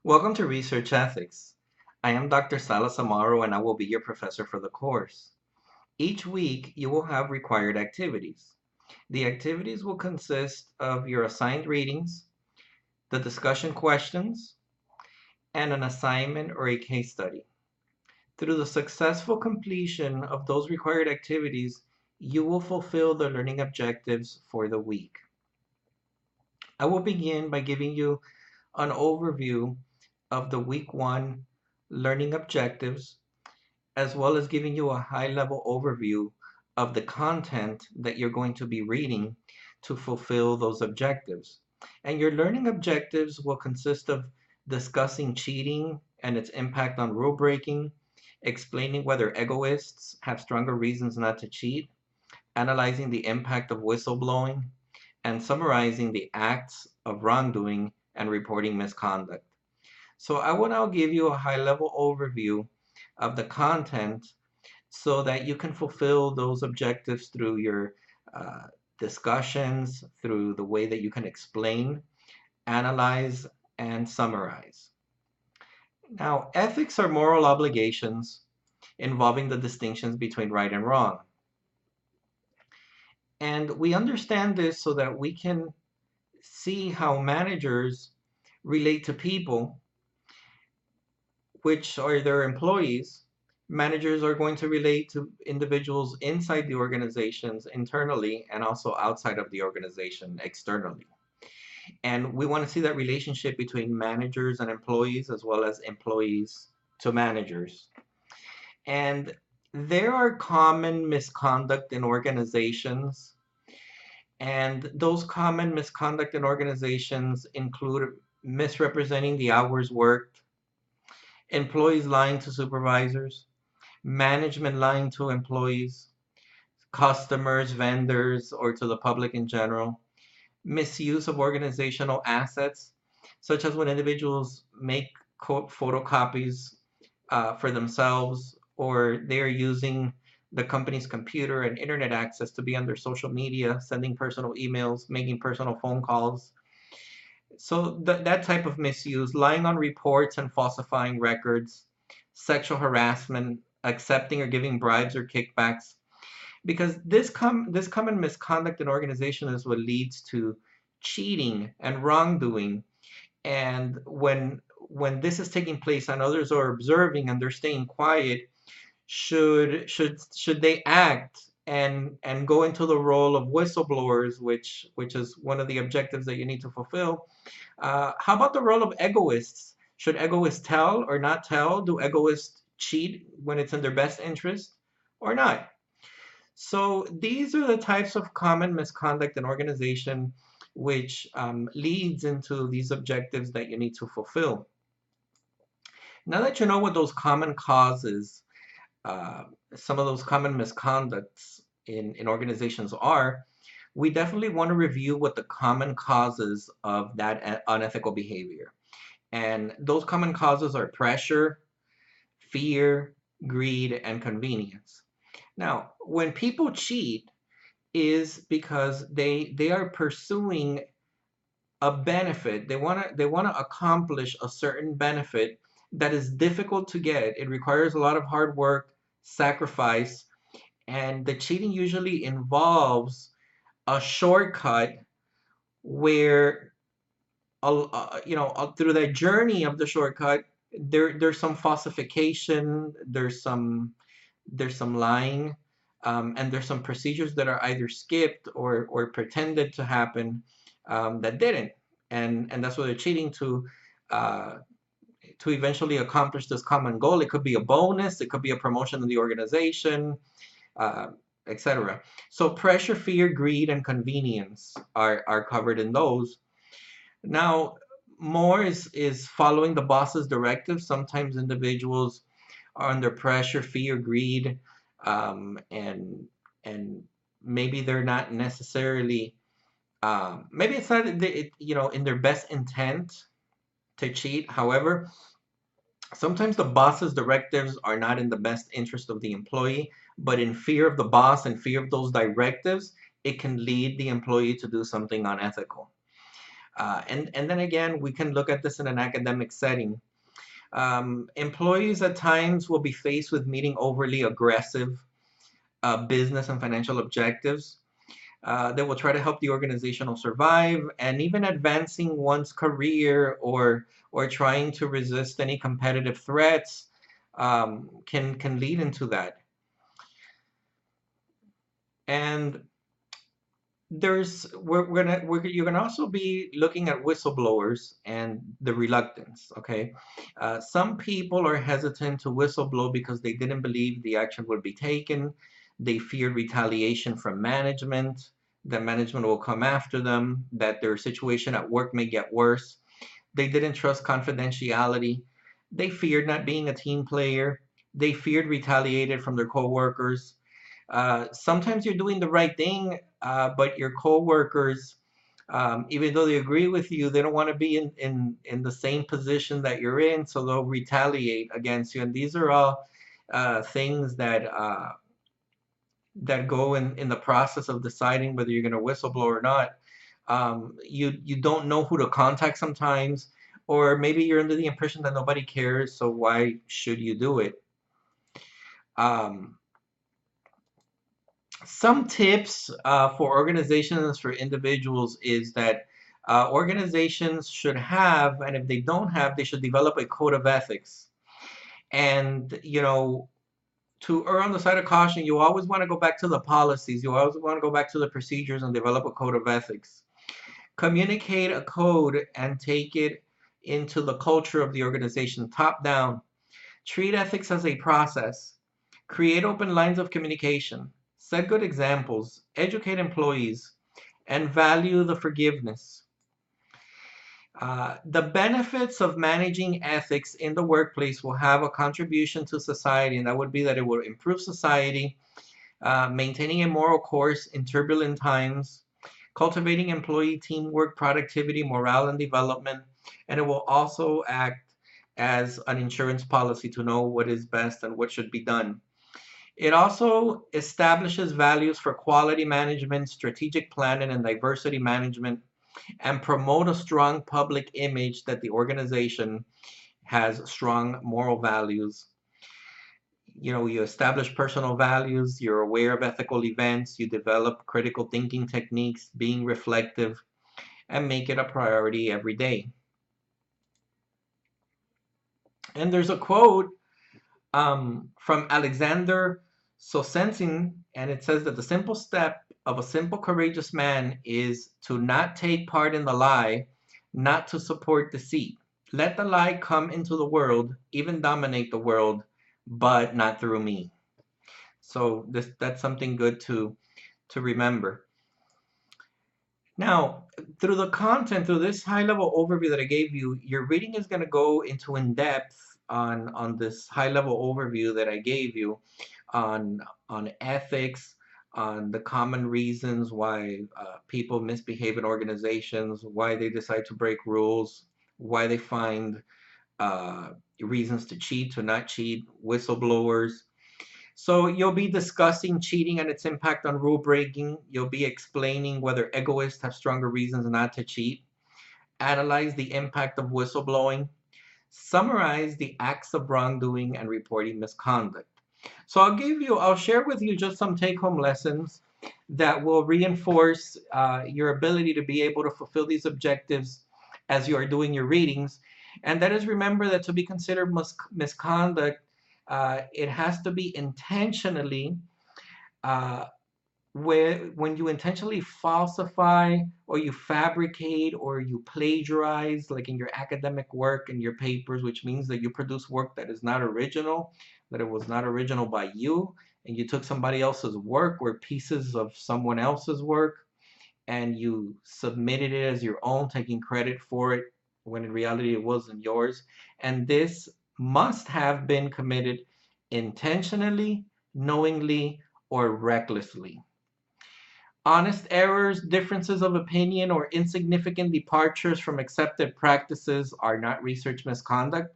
Welcome to Research Ethics. I am Dr. Salas Amaro and I will be your professor for the course. Each week, you will have required activities. The activities will consist of your assigned readings, the discussion questions, and an assignment or a case study. Through the successful completion of those required activities, you will fulfill the learning objectives for the week. I will begin by giving you an overview of the week one learning objectives as well as giving you a high-level overview of the content that you're going to be reading to fulfill those objectives. And your learning objectives will consist of discussing cheating and its impact on rule breaking, explaining whether egoists have stronger reasons not to cheat, analyzing the impact of whistleblowing, and summarizing the acts of wrongdoing and reporting misconduct. So I will now give you a high-level overview of the content so that you can fulfill those objectives through your uh, discussions, through the way that you can explain, analyze, and summarize. Now, ethics are moral obligations involving the distinctions between right and wrong. And we understand this so that we can see how managers relate to people, which are their employees. Managers are going to relate to individuals inside the organizations internally and also outside of the organization externally. And we want to see that relationship between managers and employees as well as employees to managers. And there are common misconduct in organizations, and those common misconduct in organizations include misrepresenting the hours worked, employees lying to supervisors, management lying to employees, customers, vendors, or to the public in general, misuse of organizational assets, such as when individuals make photocopies for themselves, or they are using the company's computer and internet access to be on their social media, sending personal emails, making personal phone calls. So that type of misuse, lying on reports and falsifying records, sexual harassment, accepting or giving bribes or kickbacks, because this common misconduct in organization is what leads to cheating and wrongdoing. And when this is taking place and others are observing and they're staying quiet, should they act and go into the role of whistleblowers, which is one of the objectives that you need to fulfill? How about the role of egoists? Should egoists tell or not tell? Do egoists cheat when it's in their best interest or not? So these are the types of common misconduct in organization which leads into these objectives that you need to fulfill. Now that you know what those common causes, uh, some of those common misconducts in organizations are, we definitely want to review what the common causes of that unethical behavior. And those common causes are pressure, fear, greed, and convenience. Now, when people cheat, is because they are pursuing a benefit. They want to accomplish a certain benefit that is difficult to get. It requires a lot of hard work, sacrifice, and the cheating usually involves a shortcut where through that journey of the shortcut there's some falsification, there's some lying, and there's some procedures that are either skipped or pretended to happen, that didn't. And that's what they're cheating uh, to eventually accomplish this common goal. It could be a bonus, it could be a promotion in the organization, uh, etc. So pressure, fear, greed, and convenience are covered in those. Now, more is following the boss's directive. Sometimes individuals are under pressure, fear, greed, and maybe they're not necessarily, maybe it's not in their best intent to cheat. However, sometimes the boss's directives are not in the best interest of the employee, but in fear of the boss and fear of those directives, it can lead the employee to do something unethical. And then again, we can look at this in an academic setting. Employees at times will be faced with meeting overly aggressive business and financial objectives. They will try to help the organizational survive, and even advancing one's career or trying to resist any competitive threats can lead into that. And you're gonna also be looking at whistleblowers and the reluctance. Okay, some people are hesitant to whistleblow because they didn't believe the action would be taken. They feared retaliation from management, that management will come after them, that their situation at work may get worse. They didn't trust confidentiality. They feared not being a team player. They feared retaliated from their coworkers. Sometimes you're doing the right thing, but your coworkers, even though they agree with you, they don't want to be in the same position that you're in, so they'll retaliate against you. And these are all things that go in the process of deciding whether you're going to whistleblow or not. You don't know who to contact sometimes, or maybe you're under the impression that nobody cares, so why should you do it? Um, some tips for organizations, for individuals, is that organizations should have, and if they don't have, they should develop a code of ethics. And, to err on the side of caution, you always want to go back to the policies, you always want to go back to the procedures and develop a code of ethics. Communicate a code and take it into the culture of the organization, top down. Treat ethics as a process. Create open lines of communication. Set good examples. Educate employees. And value the forgiveness. The benefits of managing ethics in the workplace will have a contribution to society, and that would be that it will improve society, maintaining a moral course in turbulent times, cultivating employee teamwork, productivity, morale, and development, and it will also act as an insurance policy to know what is best and what should be done. It also establishes values for quality management, strategic planning, and diversity management, and promote a strong public image that the organization has strong moral values. You establish personal values, you're aware of ethical events, you develop critical thinking techniques, being reflective, and make it a priority every day. And there's a quote from Alexander Solzhenitsyn, and it says that the simple step of a simple, courageous man is to not take part in the lie, not to support deceit. Let the lie come into the world, even dominate the world, but not through me. So that's something good to remember. Now, through the content, through this high-level overview that I gave you, your reading is going to go into in-depth on this high-level overview that I gave you on ethics, on the common reasons why people misbehave in organizations, why they decide to break rules, why they find reasons to cheat, to not cheat, whistleblowers. So you'll be discussing cheating and its impact on rule breaking. You'll be explaining whether egoists have stronger reasons not to cheat. Analyze the impact of whistleblowing. Summarize the acts of wrongdoing and reporting misconduct. So I'll share with you just some take-home lessons that will reinforce your ability to be able to fulfill these objectives as you are doing your readings. And that is, remember that to be considered misconduct, it has to be intentionally, uh, when you intentionally falsify or you fabricate or you plagiarize, like in your academic work and your papers, which means that you produce work that is not original, that it was not original by you, and you took somebody else's work or pieces of someone else's work and you submitted it as your own, taking credit for it when in reality it wasn't yours. And this must have been committed intentionally, knowingly, or recklessly. Honest errors, differences of opinion, or insignificant departures from accepted practices are not research misconduct.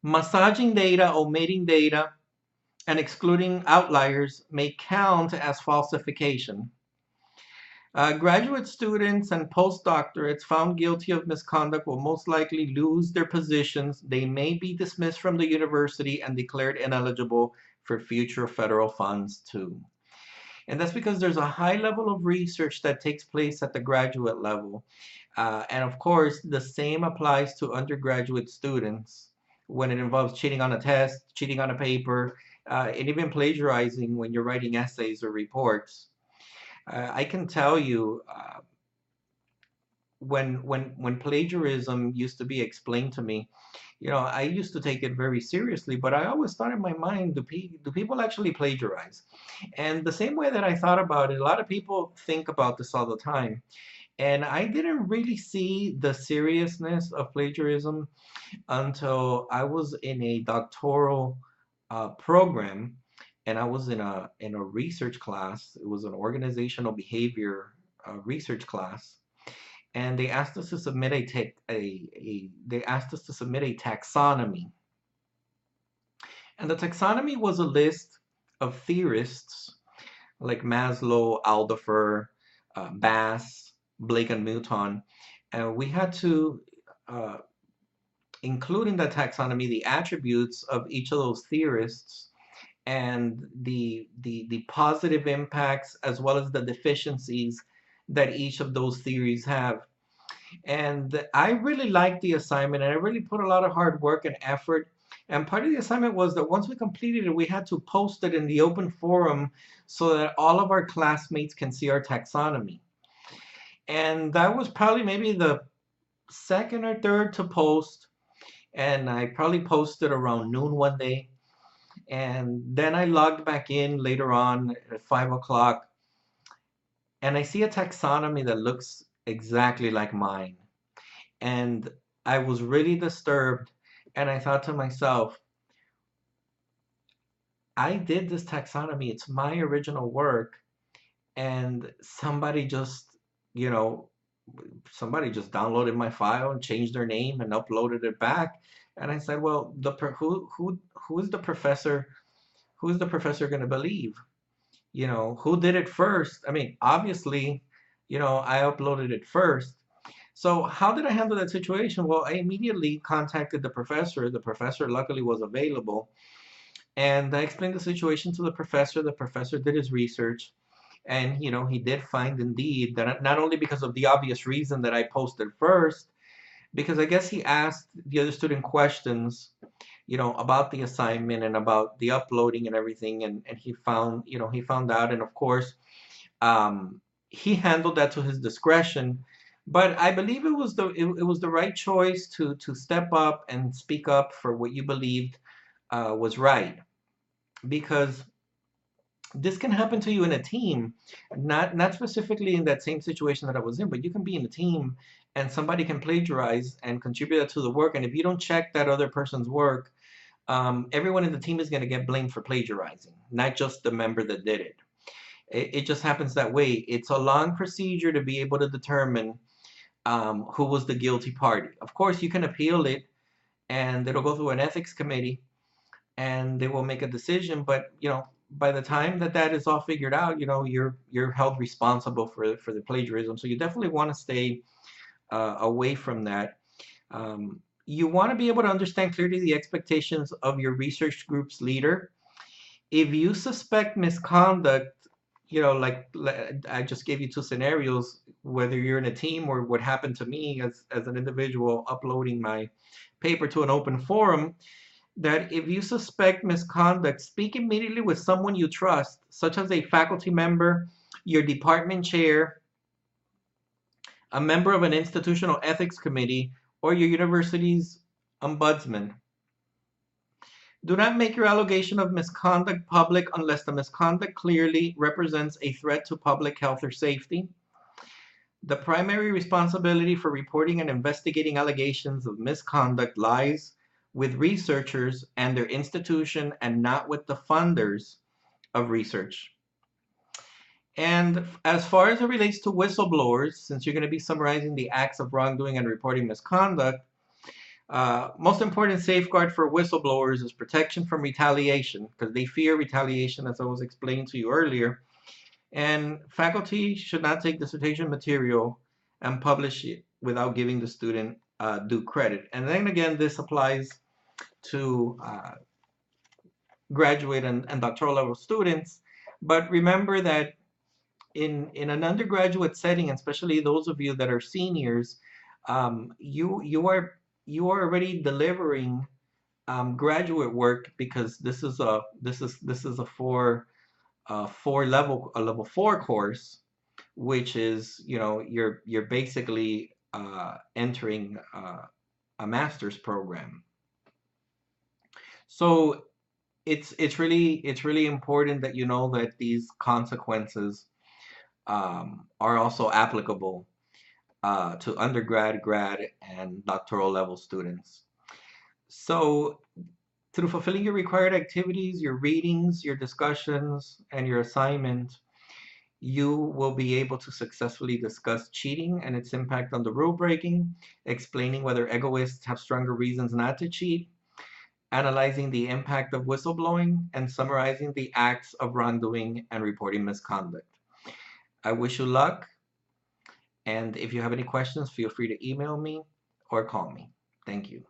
Massaging data, omitting data, and excluding outliers may count as falsification. Graduate students and postdoctorates found guilty of misconduct will most likely lose their positions. They may be dismissed from the university and declared ineligible for future federal funds too. And that's because there's a high level of research that takes place at the graduate level. And of course, the same applies to undergraduate students when it involves cheating on a test, cheating on a paper, and even plagiarizing when you're writing essays or reports. I can tell you, when plagiarism used to be explained to me, I used to take it very seriously, but I always thought in my mind, do people actually plagiarize? And the same way that I thought about it, a lot of people think about this all the time. And I didn't really see the seriousness of plagiarism until I was in a doctoral program, and I was in a research class. It was an organizational behavior research class, and they asked us to submit they asked us to submit a taxonomy. And the taxonomy was a list of theorists like Maslow, Alderfer, Bass, Blake, and Newton. And we had to uh, include in the taxonomy the attributes of each of those theorists and the positive impacts as well as the deficiencies that each of those theories have. And I really liked the assignment, and I really put a lot of hard work and effort. And part of the assignment was that once we completed it, we had to post it in the open forum so that all of our classmates can see our taxonomy. And that was probably maybe the second or third to post. And I probably posted around noon one day. And then I logged back in later on at 5 o'clock, and I see a taxonomy that looks exactly like mine. And I was really disturbed. And I thought to myself, I did this taxonomy, it's my original work, and you know, somebody just downloaded my file and changed their name and uploaded it back. And I said, well, who is the professor? Who is the professor going to believe? Who did it first? I mean, obviously, I uploaded it first. So how did I handle that situation? Well, I immediately contacted the professor. The professor luckily was available. And I explained the situation to the professor. The professor did his research. And, he did find indeed that not only because of the obvious reason that I posted first, because I guess he asked the other student questions, about the assignment and about the uploading and everything. And he found out. And of course, um, he handled that to his discretion. But I believe it was the right choice to step up and speak up for what you believed was right, because this can happen to you in a team, not specifically in that same situation that I was in, but you can be in a team and somebody can plagiarize and contribute that to the work, and if you don't check that other person's work, everyone in the team is going to get blamed for plagiarizing, not just the member that did it. It just happens that way. It's a long procedure to be able to determine who was the guilty party. Of course, you can appeal it, and it'll go through an ethics committee, and they will make a decision. But by the time that is all figured out, you're held responsible for the plagiarism. So you definitely want to stay away from that. You want to be able to understand clearly the expectations of your research group's leader. If you suspect misconduct, like I just gave you two scenarios, whether you're in a team or what happened to me as an individual uploading my paper to an open forum, that if you suspect misconduct, speak immediately with someone you trust, such as a faculty member, your department chair, a member of an institutional ethics committee, or your university's ombudsman. Do not make your allegation of misconduct public unless the misconduct clearly represents a threat to public health or safety. The primary responsibility for reporting and investigating allegations of misconduct lies with researchers and their institution and not with the funders of research. And as far as it relates to whistleblowers, since you're going to be summarizing the acts of wrongdoing and reporting misconduct, most important safeguard for whistleblowers is protection from retaliation, because they fear retaliation, as I was explaining to you earlier. And faculty should not take dissertation material and publish it without giving the student due credit. And then again, this applies to graduate and doctoral level students. But remember that in an undergraduate setting, especially those of you that are seniors, you are already delivering graduate work, because this is a level four course, which is, you're basically entering a master's program. So it's really important that you know that these consequences are also applicable to undergrad, grad, and doctoral level students. So through fulfilling your required activities, your readings, your discussions, and your assignment, you will be able to successfully discuss cheating and its impact on the rule breaking, explaining whether egoists have stronger reasons not to cheat, analyzing the impact of whistleblowing, and summarizing the acts of wrongdoing and reporting misconduct. I wish you luck, and if you have any questions, feel free to email me or call me. Thank you.